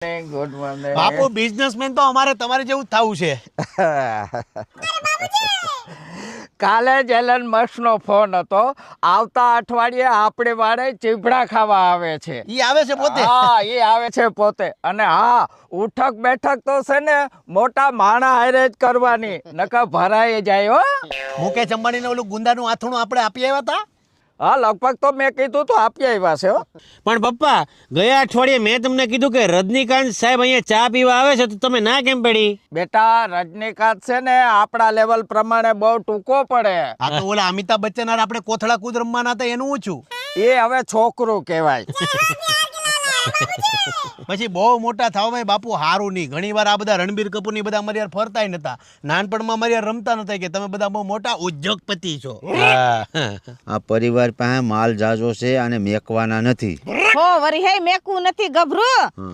Good morning બાપુ businessman તો અમારે તમારે જેવું જ થવું છે. કાલે જ એલન મસ્કનો ફોન હતો. આવતા અઠવાડિયે આપણે વાળે ચીભડા ખાવા આવે છે. ઈ આવે છે પોતે? હા, એ આવે છે પોતે. અને હા, ઉઠક બેઠક તો છે ને મોટા માણા હારે જ કરવાની, નકર ભરાઈ જાય હો. મુકેશ અંબાણીને ઓલું ગુંદાનું આથણું આપણે આપી આવ્યા હતા. હા, લગભગ તો મેં કીધું તો આપી આવ્યા છે હો. પણ પપ્પા, ગયા અઠવાડિયે મેં તમને કીધું કે રજનીકાંત સાહેબ અહીંયા ચા પીવા આવે છે, તો તમે ના કેમ પડી? બેટા, રજનીકાંત છે ને આપણા લેવલ પ્રમાણે બહુ ટૂંકો પડે. આ તો ઓલા અમિતાભ બચ્ચન હારે આપણે કોથળા કૂદ રમવાના હતા એનું ઊંચું. એ હવે છોકરું કહેવાય. પછી બહુ મોટા થાવ ભાઈ બાપુ, હારું નહીં. ઘણી વાર આ બધા રણબીર કપૂર ની બધા અમારી યાર ફરતાય નતા. નાનપણમાં અમારી યાર રમતા નતા કે તમે બધા બહુ મોટા ઉદ્યોગપતિ છો. આ પરિવાર પાસે માલ જાજો છે અને મેકવાના નથી. હો વરી હે મેકવું નથી ગભરું.